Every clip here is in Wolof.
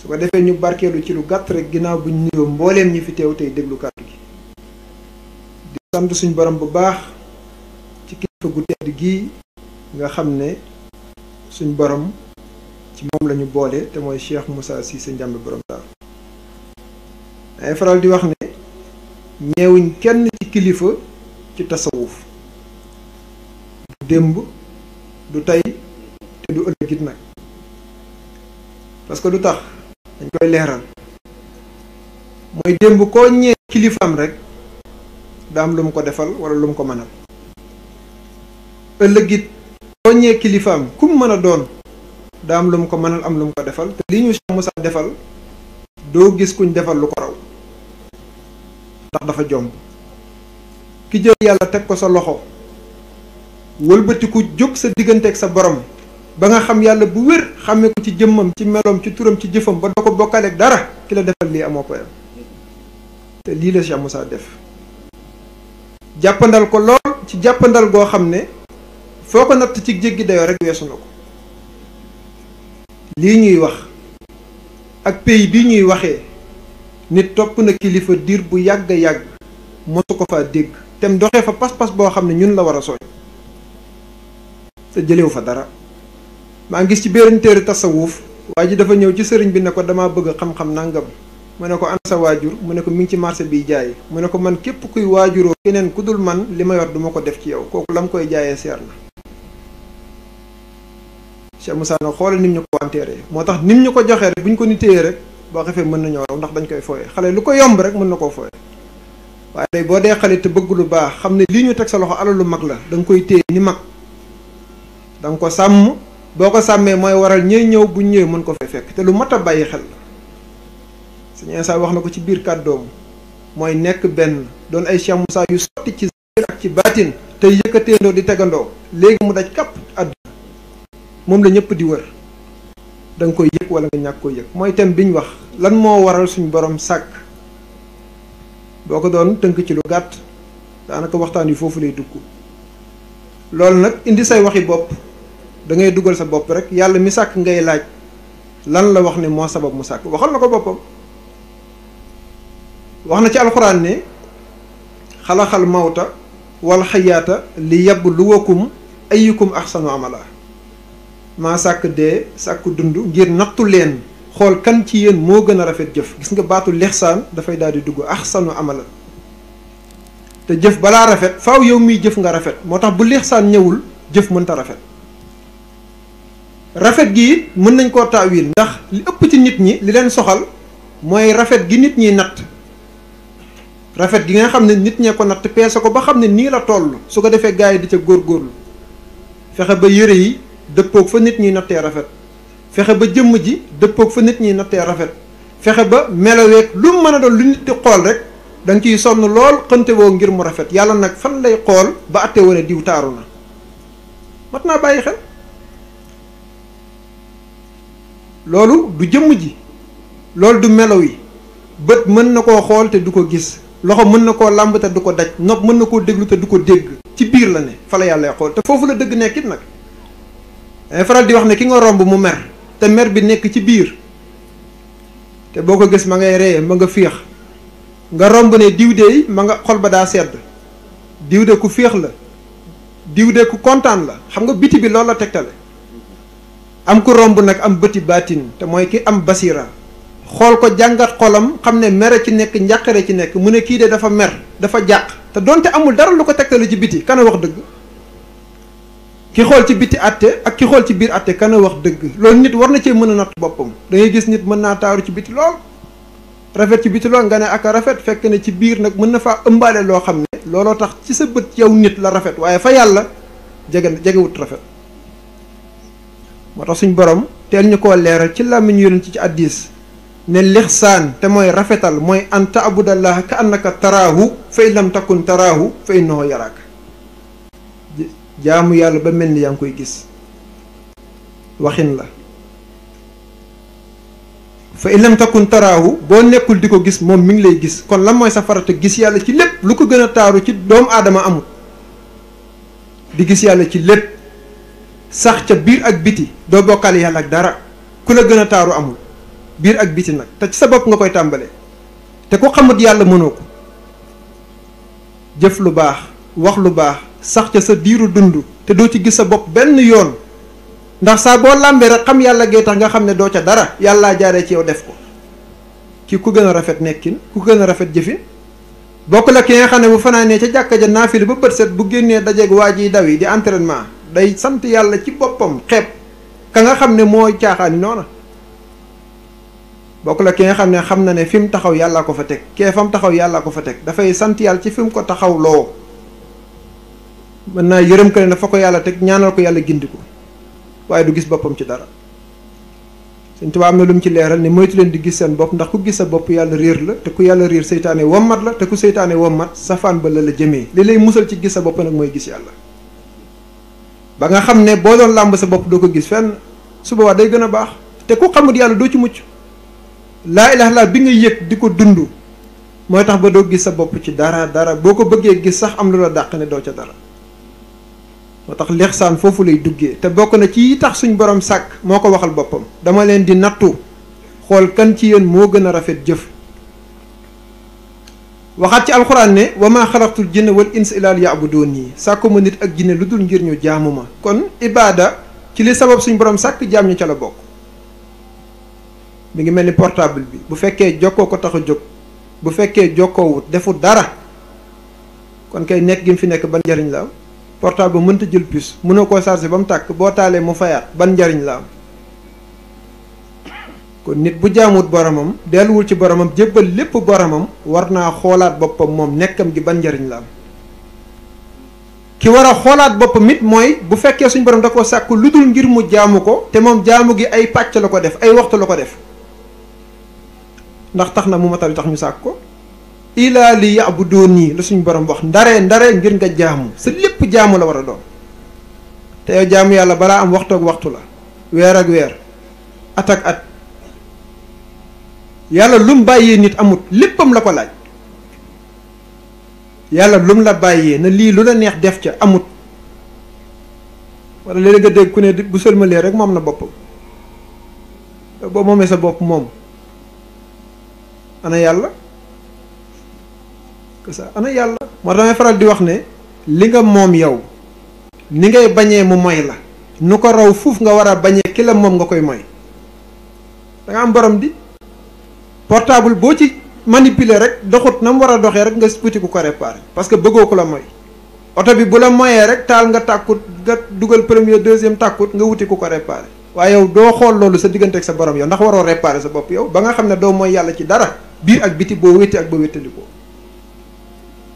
su ko defee ñu barkeelu ci lu gàtt rek ginnaaw bu ñu nuyoo mbooleem ñi fi teew tey déglu kàddu gi di sant suñ borom bu baax ci kilifa gu tedd gii nga xam ne suñ borom ci moom lañu boole te mooy Cheikh Moussa Cissé Ndiamé borom daal ay faral di wax ne ñeewuñ kenn ci kilifa ci tasawuf du démb du tey te du ëllëgit nag parce que lu tax dañ koy leeral mooy démb koo ñee kilifaam rek daa am lu mu ko defal wala lu mu ko mënal ëllëgit koo ñee kilifaam ku mu mën a doon daa am lu mu ko mënal am lu mu ko defal te li ñu Cheikh Moussa defal doo gis kuñ defal lu ko raw ndax dafa jomb ki jël yàlla teg ko sa loxo wëlbatiku jóg sa diggante ak sa borom ba nga xam yàlla bu wér xamee ko ci jëmmam ci meloom ci turam ci jëfam ba doo ko bokkaleeg dara ki la defal lii amoo payam te lii la Cheikh Moussa def jàppandal ko lool ci jàppandal goo xam ne foo ko natt ci jéggi dayoo rek weesu na ko lii ñuy wax ak pays bi ñuy waxee nit topp na kilifa diir bu yàgg yàgg mosu ko faa dégg tem doxee fa pas-pas boo xam ne ñun la war a soñ te jëlewu fa dara maa ngi gis ci benn téere tasawuf waa ji dafa ñëw ci sëriñ bi ne ko damaa bëgg xam-xam nangam mu ne ko ana sa waajur mu ne ko mi ngi ci marché bi jaay mu ne ko man képp kuy waajuroo keneen ku dul man li ma yor duma ko def ci yow kooku la mu koy jaayee seer na Cheikh Moussa nag xoolal nim ñu ko wanteeree moo tax nim ñu ko joxee rek bu ñu ko ni téyee rek boo xefee mën nañoo raw ndax dañ koy fooye xale lu ko yomb rek mën na koo fooye waaye day boo dee xale te bëgg lu baax xam ne lii ñu teg sa loxo alalu mag la da nga koy téye ni mag da nga ko sàmm boo ko sàmmee mooy waral ñëy ñëw bu ñëwee mën ko fay fekk te lu mat a bàyyi xel la Sëñ Issa wax na ko ci biir kàddoom mooy nekk benn doon ay Cheikh Moussa yu sotti ci zahir ak ci baatin te yëkkateendoo di tegandoo léegi mu daj kàpp àdduna moom la ñëpp di wër da nga koy yëg wala nga ñàkk koy yëg mooy thème bi ñu wax lan moo waral suñu borom sàkk boo ko doon tënk ci lu gàtt daanaka waxtaan wi foofu lay dugg loolu nag indi say waxi bopp da ngay dugal sa bopp rek yàlla mi sàkk ngay laaj lan la wax ne moo sabab mu sàkk waxal na ko boppam wax na ci alxuraan ne xalaxal mawta wal xayaata li yabluwakum ayyukum ahsanu amala maa sàkk dee sàkk dund ngir nattu leen xool kan ci yéen moo gën a rafet jëf gis nga baatu lixsaan dafay daal di dugg ahsanu amala te jëf balaa rafet faaw yow miy jëf nga rafet moo tax bu lixsaan ñëwul jëf mënta rafet rafet gi it mën nañ koo taawil ndax li ëpp ci nit ñi li leen soxal mooy rafet gi nit ñiy natt rafet gi nga xam ne nit ñee ko natt peese ko ba xam ne nii la toll su ko defee gars yi di ca góorgóorlu fexe ba yëre yi dëppoog fa nit ñiy nattee rafet fexe ba jëmm ji dëppoog fa nit ñiy nattee rafet fexe ba meloweeg lu mu mën a doon lu nit di xool rek da nga ciy sonn lool xënte woo ngir mu rafet yàlla nag fan lay xool ba atte wane diw taaru na mat naa bàyyi xel loolu du jëmm ji loolu du melo yi bët mën na koo xool te du ko gis loxo mën na koo làmb te du ko daj nopp mën na koo déglu te du ko dégg ci biir la ne fa la yàlla xool te foofu la dëgg nekkit nag day faral di wax ne ki nga romb mu mer te mer bi nekk ci biir te boo ko gis ma ngay ree ma nga féex nga romb ne diw de ma nga xol ba daa sedd diw de ku féex la diw de ku kontaan la xam nga biti bi loolu la tegtale am ku romb nag am bëti baatin te mooy ki am basira xool ko jàngat xolam xam ne mere ci nekk njàqare ci nekk mu ne kii de dafa mer dafa jàq te donte amul dara lu ko tegtale ci biti kana wax dëgg ki xool ci biti àtte ak ki xool ci biir àtte kana wax dëgg loolu nit war na cee mën a natt boppam da ngay gis nit mën naa taaru ci biti lool rafet ci biti lool nga ne ak a rafet fekk ne ci biir nag mën na faa ëmbaale loo xam ne looloo tax ci sa bët yow nit la rafet waaye fa yàlla jegewut rafet moo tax suñ borom teel ñu koo leeral ci làmmiñ yonent ci addis ne lixsaan te mooy rafetal mooy an taabudallaha ka annaka taraahu fa in lam takun taraahu fa innahu yaraaka jaamu yàlla ba mel ni yaa ngi koy gis waxin la fa in lam takun taraahu boo nekkul di ko gis moom mi ngi lay gis kon lan mooy sa farata gis yàlla ci lépp lu ko gën a taaru ci doomu aadama amul di gis yàlla ci lépp sax ca biir ak biti doo bokkal yàlla ak dara ku la gën a taaru amul biir ak biti nag te ci sa bopp nga koy tàmbalee te ku xamut yàlla mënoo ko. jëf lu baax wax lu baax sax ca sa diiru dund te doo ci gis sa bopp benn yoon ndax saa boo làmbee rek xam yàlla gay tax nga xam ne doo ca dara yàllaa jaaree ci yow def ko. ki ku gën a rafet nekkin ku gën a rafet jëfin bokk la ki nga xam ne bu fanaanee ca jàkka ja naafile ba bët set bu génnee dajeeg waa ji daw yi di entraînement day sant yàlla ci boppam xeeb ka nga xam ne mooy caaxaani noona bokk la ki nga xam ne xam na ne fi mu taxaw yàllaa ko fa teg kee fa mu taxaw yàllaa ko fa teg dafay sant yàlla ci fi mu ko taxaw loo mën naa yërëm ko ne dafa ko yàlla teg ñaanal ko yàlla gindi ko waaye du gis boppam ci dara Sëñ Tuubaa am na lu mu ci leeral ne moytu leen di gis seen bopp ndax ku gis sa bopp yàlla réer la te ku yàlla réer seytaane wommat la te ku seytaane wommat safaan ba la jëmee li lay musal ci gis sa bopp nag mooy gis yàlla ba nga xam ne boo doon làmb sa bopp doo ko gis fenn suba waa day gën a baax te ku xamut yàlla doo ci mucc laa ilaaha illallaah bi nga yëg di ko dund mooy tax ba doo gis sa bopp ci dara boo ko bëggee gis sax am lu la dàq ne doo ca dara moo tax lexsaan foofu lay duggee te bokk na ci yi tax suñ borom sàkk moo ko waxal boppam dama leen di nattu xool kan ci yéen moo gën a rafet jëf waxaat ci alxuraan ne wa maa xalaqtul jinna wal insa illaa liya'buduun sàkku ma nit ak jinne lu dul ngir ñu jaamu ma kon ibaada ci li sabab suñ borom sàkk jaam ñu ca la bokk mi ngi mel ni portable bi bu fekkee jokkoo ko tax a jóg bu fekkee jokkoowut defu dara kon kay nekk gi mu fi nekk ban njariñ la am portable ba mënta jël puce mënoo koo chargé ba mu tàkk boo taalee mu fayaat ban njariñ la am kon nit bu jaamut boromam delluwul ci boromam jébbal lépp boromam war naa xoolaat boppam moom nekkam gi ban njariñ la am ki war a xoolaat boppam it mooy bu fekkee suñ borom da koo sàkk lu dul ngir mu jaamu ko te moom jaamu gi ay pàcc la ko def ay waxtu la ko def ndax tax na mu matal tax ñu sàkk ko ilaa li ya'buduuni la suñ borom wax ndare ngir nga jaamu sa lépp jaamu la war a doon te yow jaamu yàlla balaa am waxtu ak waxtu la weer ak weer at ak at yàlla lum bàyyee nit amut léppam la ko laaj yàlla lum la bàyyee na lii lu la neex def ca amut wala léeg nga dégg ku ne bu sëlmalee rek moom na boppam boo moomee sa bopp moom ana yàlla ana yàlla moo damay faral di wax ne li nga moom yow ni ngay bañee mu moy la nu ko raw fuuf nga war a bañee ki la moom nga koy moy da nga am borom di portable boo ci manipuler rek doxut na mu war a doxee rek nga wuti ku ko réparer parce que bëggoo ko la moy oto bi bu la moyee rek taal nga tàkkut nga dugal premier deuxième tàkkut nga wuti ku ko réparer waaye yow doo xool loolu sa diggante ak sa borom yow ndax waroo réparer sa bopp yow ba nga xam ne doo mooy yàlla ci dara biir ak biti boo wétti ak boo wéttalikoo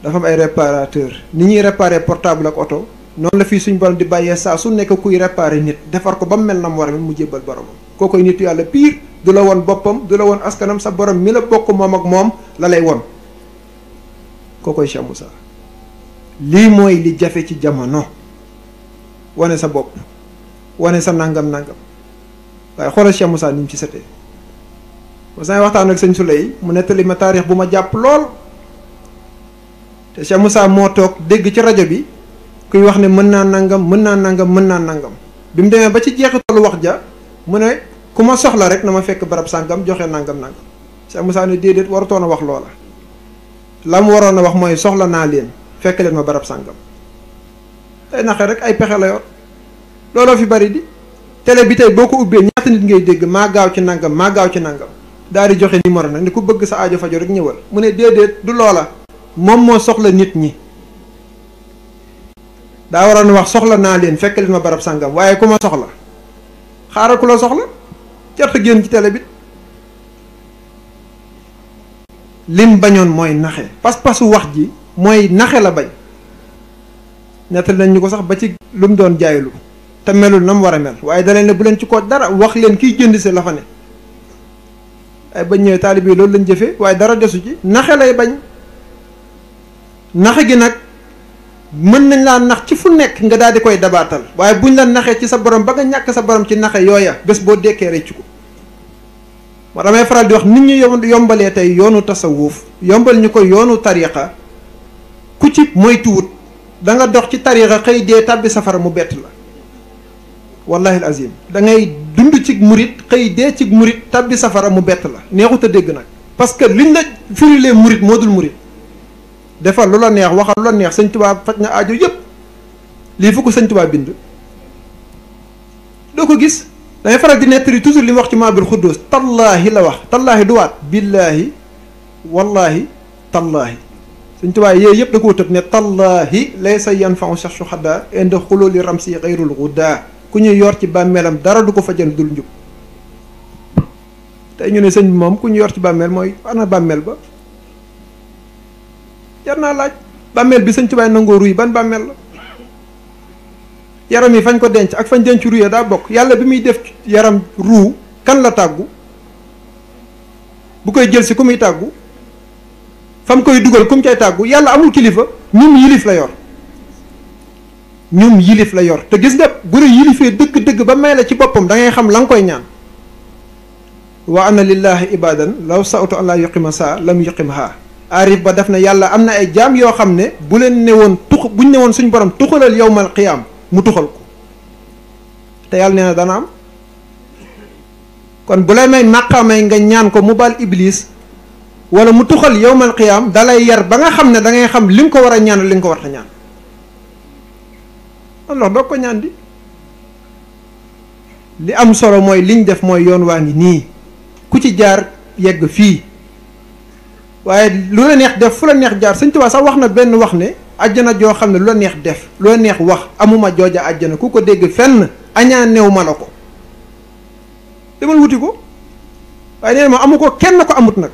dafa am ay réparateur ni ñuy réparer portable ak oto noonu la fii suñ borom di bàyyee saa su nekk kuy réparer nit defar ko ba mu mel na mu war a mel mu jébbal boromam koo koy nitu yàlla pire du la woon boppam du la woon askanam sa borom mi la bokk moom ak moom la lay won koo koy Cheikh Moussa lii mooy li jafe ci jamono wane sa bopp wane sa nangam waaye xoolal Cheikh Moussa ni mu ci setee ba saa waxtaan ak sëñ Souley mu nettali ma taarix bu ma jàpp lool te Cheikh Moussa moo toog dégg ci rajo bi kuy wax ne mën naa nangam bi mu demee ba ci jeexitalu wax ja mu ne ku ma soxla rek na ma fekk barab sàngam joxe nangam Cheikh Moussa ne déedéet warutoon a wax loola la mu waroon a wax mooy soxla naa leen fekk leen ma barab sàngam tey naxe rek ay pexe la yor looloo fi bari di télé bi tey boo ko ubbee ñaata nit ngay dégg maa gaaw ci nangam daal di joxe numéro nag ni ku bëgg sa aajo fajo rek ñëwal mu ne déedéet du loola moom moo soxla nit ñi daa waroon wax soxla naa leen fekk leen ma barab sàngam waaye ku ma soxla xaaral ku la soxla jarta génn ci télé bi lim bañoon mooy naxe pas-pasu wax ji mooy naxe la bañ nettal nañ ñu ko sax ba ci lu mu doon jaaylu te melul na mu war a mel waaye da leen ne bu leen ci ko dara wax leen kiy jënd si la fa ne ay bañ ñëwee taalib yi loolu lañ jëfee waaye dara desu ci naxe lay bañ naxe gi nag mën nañ laa nax ci fu nekk nga daal di koy dabaatal waaye buñ la naxee ci sa borom ba nga ñàkk sa borom ci naxe yooya bés boo dekkee rëcc ko moo damay faral di wax nit ñu yombalee tey yoonu tasawuf yombal ñu ko yoonu tariqa ku ci moytuwut da nga dox ci tariqa xëy dee tàbbi safara mu bett la wallahi al azim da ngay dund ci murit xëy dee ci murit tabbi safara mu bett la neexut a dégg nag parce que liñ la firilee murit moo dul murit defal lu la neex waxal lu la neex sëñ Tuubaa faj na aajo yépp lii fu ko sëñ Tuubaa bind doo ko gis dangay faral di nettali toujours li mu wax ci Maabul Xuddoos tallaahi la wax tallaahi du waat billaahi wallaahi tallaahi sëñ Tuubaa yooyu yëpp da koo tëb ne tallaahi laysa yanfa'u shaxsu xaddaa inda xululi ramsi xayrul guddaa ku ñuy yor ci bàmmeelam dara du ko fajal dul njub tey ñu ne sëñ bi moom ku ñu yor ci bàmmeel mooy ana bàmmeel ba jar naa laaj bàmmeel bi sëñ Tuubaa nangoo ruy ban bàmmeel la yaram yi fañ ko denc ak fañ denc ruye daa bokk yàlla bi muy def yaram ruu kan la tàggu bu koy jël si ku muy tàggu fam koy dugal ku mu cay tàggu yàlla amul kilifa ñum yilif la yor ñum yilif la yor te gis nga bu la yilifee dëgg-dëgg ba may la ci boppam da ngay xam la nga koy ñaan wa anna lillahi ibadan law sa'atu an la yuqima saa lam yuqim ha arif ba def na yàlla am na ay jaam yoo xam ne bu leen ne woon buñ ne woon suñ borom tuxalal yawmal qiyaam mu tuxal ko te yàlla nee na dana am kon bu lay may màqaamay nga ñaan ko mu baal iblis wala mu tuxal yawmal qiyaam dalay yar ba nga xam ne da ngay xam li nga ko war a ñaan li nga ko war a ñaan alors doo ko ñaan di li am solo mooy liñ def mooy yoon waa ngi nii ku ci jaar yegg fii waaye lu la neex def fu la neex jaar Sëñ Tuubaa sax wax na benn wax ne àjjana joo xam ne lu la neex def lu la neex wax amuma jooja àjjana ku ko dégg fenn añaa new ma la ko demal wuti ko waaye nee na ma amu ko kenn ko amut nag